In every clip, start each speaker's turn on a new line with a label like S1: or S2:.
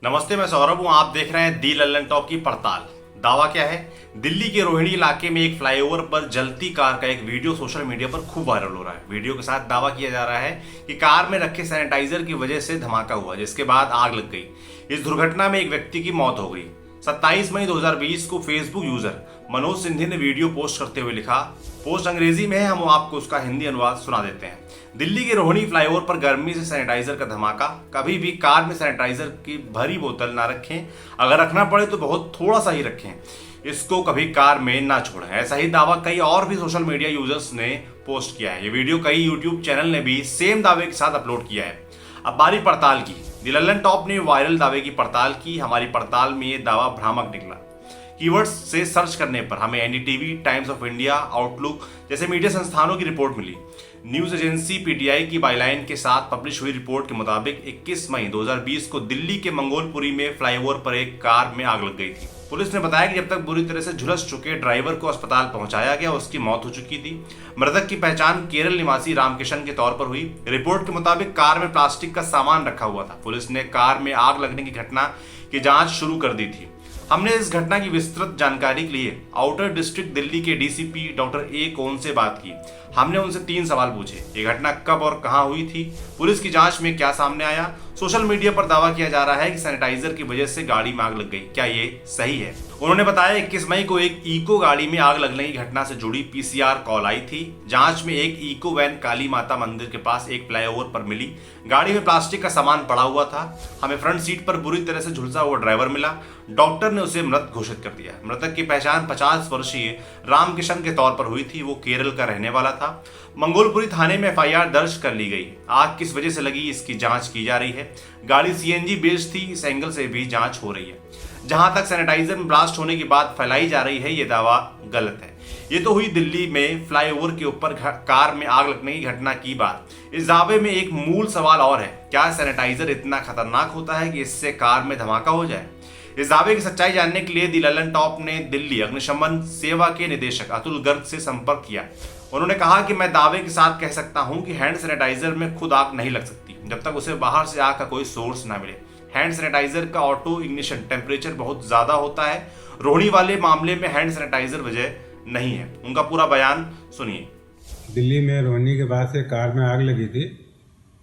S1: नमस्ते, मैं सौरभ हूँ। आप देख रहे हैं दी लल्लन टॉप की पड़ताल। दावा क्या है? दिल्ली के रोहिणी इलाके में एक फ्लाईओवर पर जलती कार का एक वीडियो सोशल मीडिया पर खूब वायरल हो रहा है। वीडियो के साथ दावा किया जा रहा है कि कार में रखे सैनिटाइजर की वजह से धमाका हुआ, जिसके बाद आग लग गई। इस दुर्घटना में एक व्यक्ति की मौत हो गई। 27 मई 2020 को फेसबुक यूजर मनोज सिंधी ने वीडियो पोस्ट करते हुए लिखा, पोस्ट अंग्रेजी में है, हम आपको उसका हिंदी अनुवाद सुना देते हैं। दिल्ली के रोहिणी फ्लाईओवर पर गर्मी से सैनिटाइजर का धमाका। कभी भी कार में सैनिटाइजर की भरी बोतल ना रखें, अगर रखना पड़े तो बहुत थोड़ा सा ही रखें। इसको कभी कार में ना छोड़ें। ऐसा ही दावा कई और भी सोशल मीडिया यूजर्स ने पोस्ट किया है। ये वीडियो कई यूट्यूब चैनल ने भी सेम दावे के साथ अपलोड किया है। अब बारी पड़ताल की। दी लल्लन टॉप ने वायरल दावे की पड़ताल की। हमारी पड़ताल में ये दावा भ्रामक निकला। कीवर्ड्स से सर्च करने पर हमें NDTV, times of India, outlook जैसे मीडिया संस्थानों की रिपोर्ट मिली। न्यूज एजेंसी पीटीआई की बाइलाइन के साथ पब्लिश हुई रिपोर्ट के मुताबिक 21 मई 2020 को दिल्ली के मंगोलपुरी में फ्लाईओवर पर एक कार में आग लग गई थी। पुलिस ने बताया कि जब तक बुरी तरह से झुलस चुके ड्राइवर को अस्पताल पहुंचाया गया, उसकी मौत हो चुकी थी। मृतक की पहचान केरल निवासी रामकिशन के तौर पर हुई। रिपोर्ट के मुताबिक कार में प्लास्टिक का सामान रखा हुआ था। पुलिस ने कार में आग लगने की घटना की जांच शुरू कर दी थी। हमने इस घटना की विस्तृत जानकारी के लिए आउटर डिस्ट्रिक्ट दिल्ली के डीसीपी डॉक्टर ए कौन से बात की। हमने उनसे 3 सवाल पूछे। ये घटना कब और कहां हुई थी? पुलिस की जांच में क्या सामने आया? सोशल मीडिया पर दावा किया जा रहा है कि सैनिटाइजर की वजह से गाड़ी में आग लग गई। क्या ये सही है? उन्होंने बताया 21 मई को एक इको गाड़ी में आग लगने की घटना से जुड़ी पीसीआर कॉल आई थी। जांच में एक इको वैन काली माता मंदिर के पास एक फ्लाईओवर पर मिली। गाड़ी में प्लास्टिक का सामान पड़ा हुआ था। हमें फ्रंट सीट पर बुरी तरह से झुलसा हुआ ड्राइवर मिला। डॉक्टर ने उसे मृत घोषित कर दिया। मृतक की पहचान 50 वर्षीय रामकिशन के तौर पर हुई थी। वो केरल का रहने वाला था। मंगोलपुरी थाने में एफआईआर दर्ज कर ली गई। आग किस वजह से लगी, इसकी जांच की जा रही है। गाड़ी सीएनजी बेस्ड थी, इस एंगल से भी जांच हो रही है। जहां तक सैनिटाइजर में ब्लास्ट होने की बात फैलाई जा रही है, ये दावा गलत है। ये तो हुई दिल्ली में फ्लाईओवर के ऊपर कार में आग लगने की घटना की बात। इस दावे में एक मूल सवाल और है, क्या सैनिटाइजर इतना खतरनाक होता है कि इससे कार में धमाका हो जाए? इस दावे की सच्चाई जानने के लिए दी लल्लन टॉप ने दिल्ली अग्निशमन सेवा के निदेशक अतुल गर्ग से संपर्क किया। उन्होंने कहा कि मैं दावे के साथ कह सकता हूं कि हैंड सैनिटाइजर में खुद आग नहीं लग सकती जब तक उसे बाहर से आग का कोई सोर्स ना मिले। हैंड सैनिटाइजर का ऑटो इग्निशन टेम्परेचर बहुत ज्यादा होता है। रोहिणी वाले मामले में हैंड सैनिटाइजर वजह नहीं है। उनका पूरा बयान सुनिए।
S2: दिल्ली में रोहिणी के पास एक कार में आग लगी थी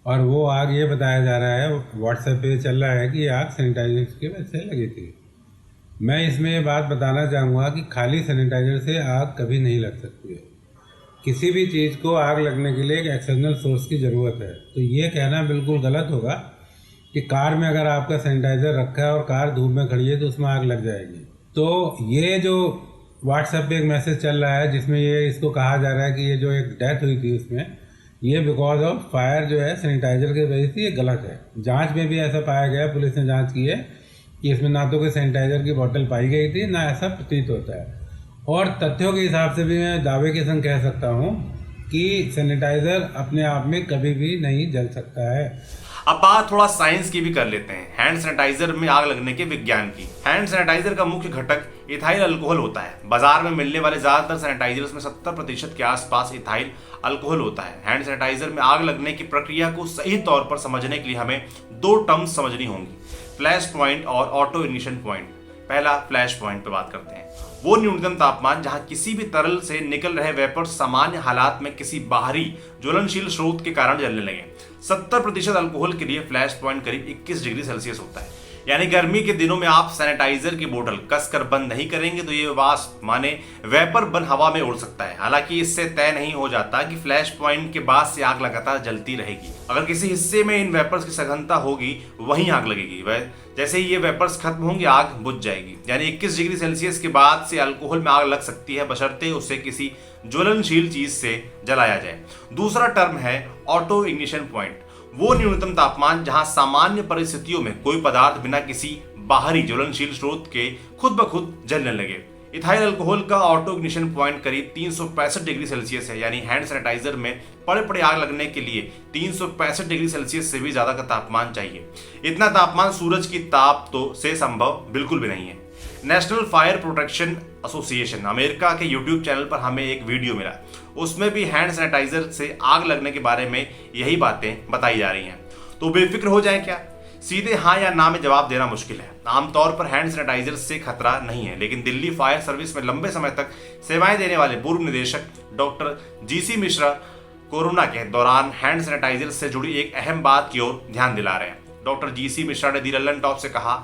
S2: और वो आग ये बताया जा रहा है, व्हाट्सएप पे चल रहा है कि ये आग सैनिटाइजर की वजह से लगी थी। मैं इसमें ये बात बताना चाहूँगा कि खाली सैनिटाइजर से आग कभी नहीं लग सकती है। किसी भी चीज़ को आग लगने के लिए एक एक्सटर्नल सोर्स की ज़रूरत है। तो ये कहना बिल्कुल गलत होगा कि कार में अगर आपका सैनिटाइज़र रखा है और कार धूप में खड़ी है तो उसमें आग लग जाएगी। तो ये जो व्हाट्सएप पे एक मैसेज चल रहा है जिसमें ये इसको कहा जा रहा है कि ये जो एक डेथ हुई थी उसमें ये बिकॉज ऑफ फायर जो है सैनिटाइजर की वजह से, ये गलत है। जांच में भी ऐसा पाया गया, पुलिस ने जांच की है कि इसमें ना तो कोई सैनिटाइजर की बोतल पाई गई थी, ना ऐसा प्रतीत होता है। और तथ्यों के हिसाब से भी मैं दावे के संग कह सकता हूँ कि सैनिटाइजर अपने आप में कभी भी नहीं जल सकता है।
S1: अब बात थोड़ा साइंस की भी कर लेते हैं, हैंड सैनिटाइजर में आग लगने के विज्ञान की। हैंड सैनिटाइजर का मुख्य घटक इथाइल अल्कोहल होता है। बाजार में मिलने वाले ज्यादातर सैनिटाइजर्स में 70% के आसपास इथाइल अल्कोहल होता है। हैंड सैनिटाइजर में आग लगने की प्रक्रिया को सही तौर पर समझने के लिए हमें 2 टर्म्स समझनी होंगी, फ्लैश पॉइंट और ऑटो इग्निशन पॉइंट। पहला फ्लैश पॉइंट पे बात करते हैं। वो न्यूनतम तापमान जहां किसी भी तरल से निकल रहे वेपर सामान्य हालात में किसी बाहरी ज्वलनशील स्रोत के कारण जलने लगे। 70% अल्कोहल के लिए फ्लैश पॉइंट करीब 21 डिग्री सेल्सियस होता है। यानी गर्मी के दिनों में आप सैनिटाइजर की बोतल कसकर बंद नहीं करेंगे तो ये वाष्प माने वेपर बन हवा में उड़ सकता है। हालांकि इससे तय नहीं हो जाता कि फ्लैश पॉइंट के बाद से आग लगातार जलती रहेगी। अगर किसी हिस्से में इन वेपर्स की सघनता होगी वहीं आग लगेगी। वह जैसे ही ये वेपर्स खत्म होंगे आग बुझ जाएगी। यानी 21 डिग्री सेल्सियस के बाद से अल्कोहल में आग लग सकती है, बशर्ते उसे किसी ज्वलनशील चीज से जलाया जाए। दूसरा टर्म है ऑटो इग्निशन पॉइंट। वो न्यूनतम तापमान जहां सामान्य परिस्थितियों में कोई पदार्थ बिना किसी बाहरी ज्वलनशील स्रोत के खुद ब खुद जलने लगे। इथाइल अल्कोहल का ऑटो इग्निशन पॉइंट करीब 365 डिग्री सेल्सियस है। यानी हैंड सैनिटाइजर में पड़े पड़े आग लगने के लिए 365 डिग्री सेल्सियस से भी ज्यादा का तापमान चाहिए। इतना तापमान सूरज की ताप तो से संभव बिल्कुल भी नहीं है। National fire protection association America के यूट्यूब चैनल पर हमें एक वीडियो मिला, उसमें भी हैंड सैनिटाइजर से आग लगने के बारे में यही बातें बताई जा रही हैं। तो बेफिक्र हो जाए क्या, सीधे हाँ या ना में जवाब देना मुश्किल है। आमतौर पर हैंड सैनिटाइजर से खतरा नहीं है, लेकिन दिल्ली फायर सर्विस में लंबे समय तक सेवाएं देने वाले पूर्व निदेशक डॉक्टर जीसी मिश्रा कोरोना के दौरान हैंड सैनिटाइजर से जुड़ी एक अहम बात की ओर ध्यान दिला रहे हैं। डॉक्टर जीसी मिश्रा ने दी लल्लन टॉप से कहा,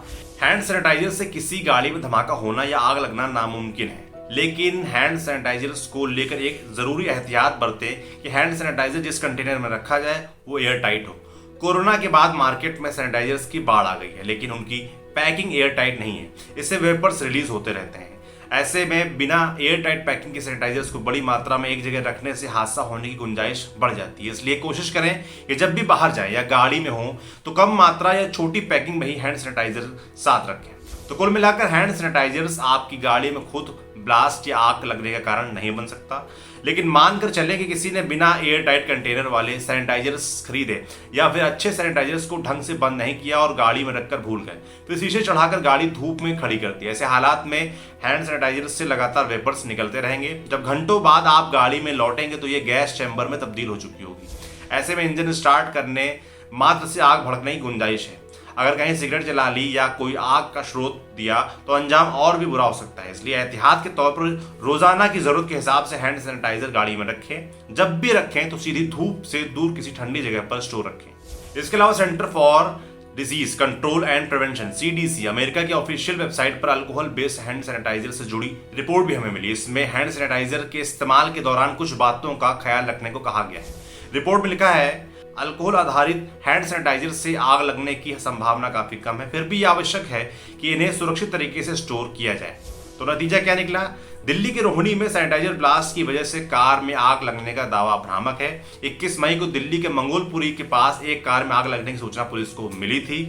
S1: हैंड सैनिटाइजर से किसी गाड़ी में धमाका होना या आग लगना नामुमकिन है, लेकिन हैंड सैनिटाइजर्स को लेकर एक जरूरी एहतियात बरतें कि हैंड सैनिटाइजर जिस कंटेनर में रखा जाए वो एयर टाइट हो। कोरोना के बाद मार्केट में सैनिटाइजर्स की बाढ़ आ गई है, लेकिन उनकी पैकिंग एयर टाइट नहीं है, इससे वेपर्स रिलीज होते रहते हैं। ऐसे में बिना एयर टाइट पैकिंग के सैनिटाइजर्स को बड़ी मात्रा में एक जगह रखने से हादसा होने की गुंजाइश बढ़ जाती है। इसलिए कोशिश करें कि जब भी बाहर जाए या गाड़ी में हो तो कम मात्रा या छोटी पैकिंग में ही हैंड सैनिटाइजर साथ रखें। तो कुल मिलाकर हैंड सैनिटाइजर्स आपकी गाड़ी में खुद ब्लास्ट या आग लगने का कारण नहीं बन सकता, लेकिन मानकर चलें कि किसी ने बिना एयर टाइट कंटेनर वाले सैनिटाइजर्स खरीदे या फिर अच्छे सैनिटाइजर्स को ढंग से बंद नहीं किया और गाड़ी में रखकर भूल गए, फिर शीशे चढ़ाकर गाड़ी धूप में खड़ी कर दी। ऐसे हालात में हैंड सैनिटाइजर्स से लगातार वेपर्स निकलते रहेंगे। जब घंटों बाद आप गाड़ी में लौटेंगे तो ये गैस चैम्बर में तब्दील हो चुकी होगी। ऐसे में इंजन स्टार्ट करने मात्र से आग भड़कने की गुंजाइश है। अगर कहीं सिगरेट जला ली या कोई आग का स्रोत दिया तो अंजाम और भी बुरा हो सकता है। इसलिए एहतियात के तौर पर रोजाना की जरूरत के हिसाब से हैंड सैनिटाइजर गाड़ी में रखें। जब भी रखें तो सीधी धूप से दूर किसी ठंडी जगह पर स्टोर रखें। इसके अलावा centre for disease control and prevention CDC America की ऑफिशियल वेबसाइट पर अल्कोहल बेस्ड हैंड सैनिटाइजर से जुड़ी रिपोर्ट भी हमें मिली। इसमें हैंड सैनिटाइजर के इस्तेमाल के दौरान कुछ बातों का ख्याल रखने को कहा गया है। रिपोर्ट में लिखा है, अल्कोहल आधारित हैंड सैनिटाइजर से आग लगने की संभावना काफी कम है, फिर भी आवश्यक है कि इन्हें सुरक्षित तरीके से स्टोर किया जाए। तो नतीजा क्या निकला? दिल्ली के रोहिणी में सैनिटाइजर ब्लास्ट की वजह से कार में आग लगने का दावा भ्रामक है। 21 मई को दिल्ली के मंगोलपुरी के पास एक कार में आग लगने की सूचना पुलिस को मिली थी।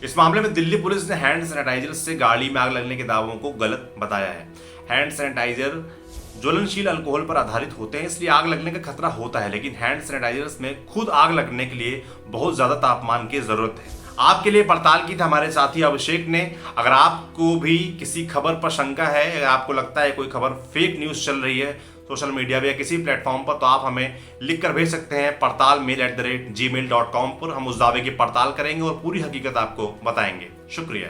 S1: इस मामले में दिल्ली पुलिस ने हैंड सैनिटाइजर से गाड़ी में आग लगने के दावों को गलत बताया है। हैंड सैनिटाइजर ज्वलनशील अल्कोहल पर आधारित होते हैं, इसलिए आग लगने का खतरा होता है, लेकिन हैंड सैनिटाइजर्स में खुद आग लगने के लिए बहुत ज्यादा तापमान की जरूरत है। आपके लिए पड़ताल की थी हमारे साथी अभिषेक ने। अगर आपको भी किसी खबर पर शंका है, अगर आपको लगता है कोई खबर फेक न्यूज चल रही है सोशल मीडिया पे या किसी प्लेटफॉर्म पर, तो आप हमें लिख कर भेज सकते हैं पड़ताल@gmail.com पर। हम उस दावे की पड़ताल करेंगे और पूरी हकीकत आपको बताएंगे। शुक्रिया।